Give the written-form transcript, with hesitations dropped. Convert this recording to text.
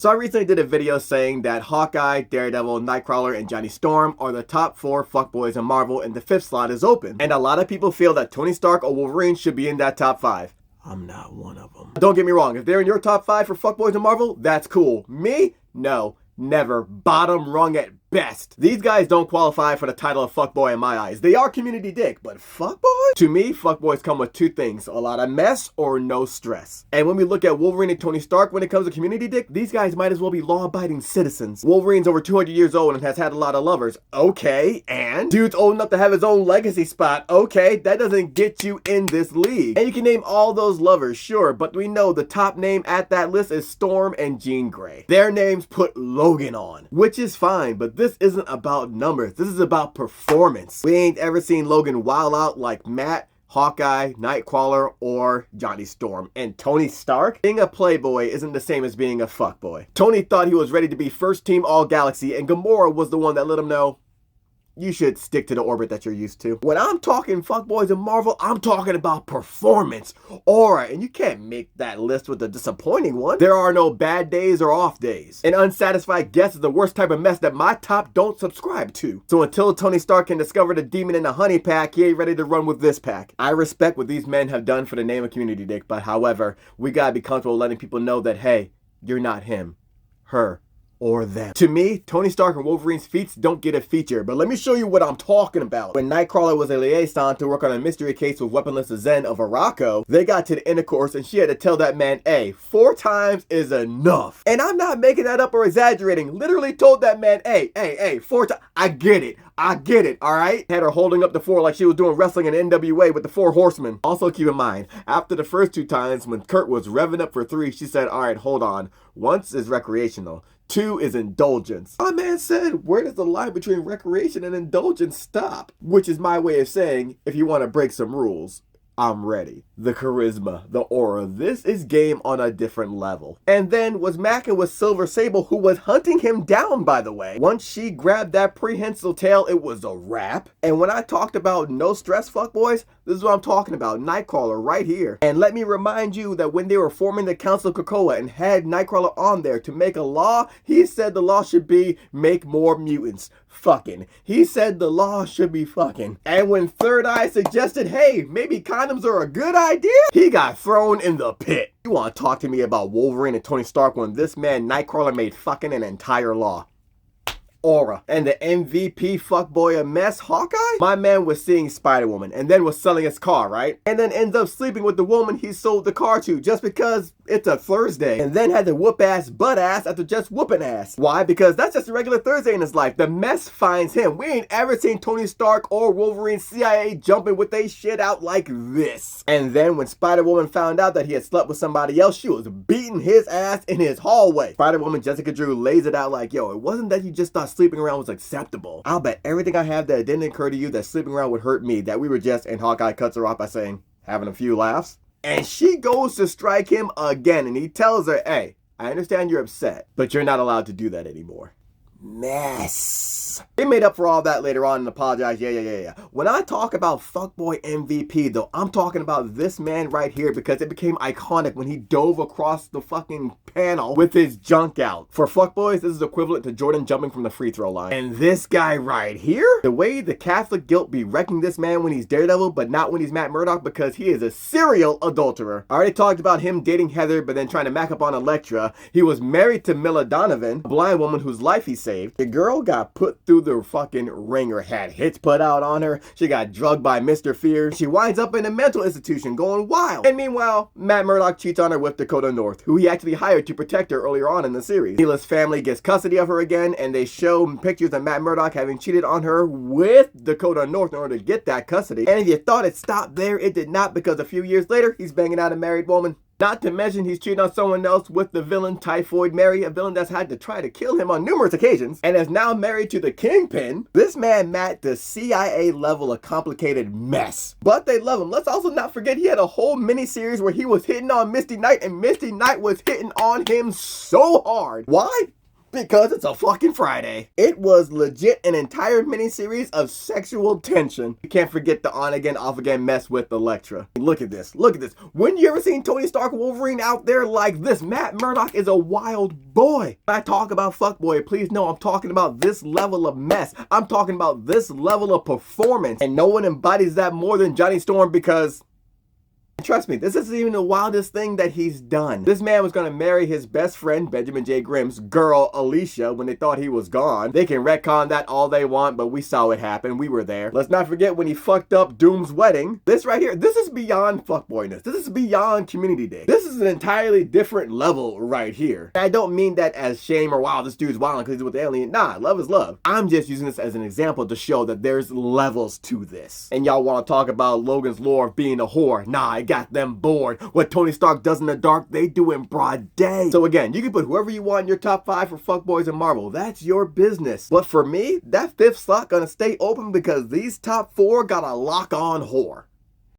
So I recently did a video saying that Hawkeye, Daredevil, Nightcrawler, and Johnny Storm are the top 4 fuckboys in Marvel and the 5th slot is open. And a lot of people feel that Tony Stark or Wolverine should be in that top 5. I'm not one of them. Don't get me wrong, if they're in your top 5 for fuckboys in Marvel, that's cool. Me? No. Never. Bottom rung at best. These guys don't qualify for the title of fuckboy in my eyes. They are community dick, but fuckboy? To me, fuckboys come with 2 things: a lot of mess or no stress. And when we look at Wolverine and Tony Stark when it comes to community dick, these guys might as well be law-abiding citizens. Wolverine's over 200 years old and has had a lot of lovers. Okay, and? Dude's old enough to have his own legacy spot. Okay, that doesn't get you in this league. And you can name all those lovers, sure, but we know the top name at that list is Storm and Jean Grey. Their names put Logan on, which is fine, but this isn't about numbers. This is about performance. We ain't ever seen Logan wild out like Matt, Hawkeye, Nightcrawler, or Johnny Storm. And Tony Stark? Being a playboy isn't the same as being a fuckboy. Tony thought he was ready to be first team all galaxy, and Gamora was the one that let him know, you should stick to the orbit that you're used to. When I'm talking fuckboys in Marvel, I'm talking about performance, aura, and you can't make that list with a disappointing one. There are no bad days or off days. An unsatisfied guess is the worst type of mess that my top don't subscribe to. So until Tony Stark can discover the demon in the honey pack, he ain't ready to run with this pack. I respect what these men have done for the name of community dick, but however, we gotta be comfortable letting people know that, hey, you're not him, her, or them. To me, Tony Stark and Wolverine's feats don't get a feature, but let me show you what I'm talking about. When Nightcrawler was a liaison to work on a mystery case with weaponless Zen of Araco, they got to the intercourse and she had to tell that man, hey, 4 times is enough. And I'm not making that up or exaggerating. Literally told that man, hey, 4 times. I get it, alright? Had her holding up the 4 like she was doing wrestling in NWA with the 4 horsemen. Also keep in mind, after the first 2 times when Kurt was revving up for 3, she said, alright, hold on. Once is recreational. 2 is indulgence. My man said, where does the line between recreation and indulgence stop? Which is my way of saying, if you want to break some rules, I'm ready. The charisma, the aura, this is game on a different level. And then was macking with Silver Sable, who was hunting him down, by the way. Once she grabbed that prehensile tail, it was a wrap. And when I talked about no stress fuckboys, this is what I'm talking about, Nightcrawler right here. And let me remind you that when they were forming the Council of Krakoa and had Nightcrawler on there to make a law, he said the law should be make more mutants. Fucking. He said the law should be fucking. And when Third Eye suggested, hey, maybe condoms are a good idea, he got thrown in the pit. You want to talk to me about Wolverine and Tony Stark when this man Nightcrawler made fucking an entire law? Aura. And the MVP fuckboy a mess, Hawkeye? My man was seeing Spider-Woman and then was selling his car, right? And then ends up sleeping with the woman he sold the car to just because it's a Thursday. And then had to whoop ass butt ass after just whooping ass. Why? Because that's just a regular Thursday in his life. The mess finds him. We ain't ever seen Tony Stark or Wolverine CIA jumping with they shit out like this. And then when Spider-Woman found out that he had slept with somebody else, she was beating his ass in his hallway. Spider-Woman Jessica Drew lays it out like, yo, it wasn't that you just thought sleeping around was acceptable. I'll bet everything I have that it didn't occur to you that sleeping around would hurt me, that we were just, and Hawkeye cuts her off by saying, having a few laughs. And she goes to strike him again, and he tells her, hey, I understand you're upset, but you're not allowed to do that anymore. Mess. They made up for all that later on and apologized. Yeah. When I talk about fuckboy MVP though, I'm talking about this man right here because it became iconic when he dove across the fucking panel with his junk out. For fuckboys, this is equivalent to Jordan jumping from the free throw line. And this guy right here, the way the Catholic guilt be wrecking this man when he's Daredevil, but not when he's Matt Murdock because he is a serial adulterer. I already talked about him dating Heather, but then trying to mac up on Elektra. He was married to Mila Donovan, a blind woman whose life he saved. The girl got put through the fucking ringer, had hits put out on her. She got drugged by Mr. Fear. She winds up in a mental institution going wild. And meanwhile, Matt Murdock cheats on her with Dakota North, who he actually hired to protect her earlier on in the series. Mila's family gets custody of her again, and they show pictures of Matt Murdock having cheated on her with Dakota North in order to get that custody. And if you thought it stopped there, it did not, because a few years later, he's banging out a married woman. Not to mention he's cheating on someone else with the villain Typhoid Mary, a villain that's had to try to kill him on numerous occasions, and is now married to the Kingpin. This man, Matt, the CIA level of complicated mess. But they love him. Let's also not forget he had a whole mini-series where he was hitting on Misty Knight, and Misty Knight was hitting on him so hard. Why? Because it's a fucking Friday. It was legit an entire miniseries of sexual tension. You can't forget the on-again, off-again mess with Elektra. Look at this. Look at this. When you ever seen Tony Stark Wolverine out there like this? Matt Murdock is a wild boy. When I talk about fuckboy, please know I'm talking about this level of mess. I'm talking about this level of performance. And no one embodies that more than Johnny Storm because... trust me, this isn't even the wildest thing that he's done. This man was going to marry his best friend, Benjamin J. Grimm's girl, Alicia, when they thought he was gone. They can retcon that all they want, but we saw it happen. We were there. Let's not forget when he fucked up Doom's wedding. This right here, this is beyond fuckboyness. This is beyond community day. This is an entirely different level right here. And I don't mean that as shame or wow, this dude's wild because he's with the alien. Nah, love is love. I'm just using this as an example to show that there's levels to this. And y'all want to talk about Logan's lore of being a whore. Nah, I got them bored. What Tony Stark does in the dark, they do in broad day. So again, you can put whoever you want in your top 5 for fuckboys in Marvel. That's your business. But for me, that 5th slot gonna stay open because these top 4 got a lock-on whore.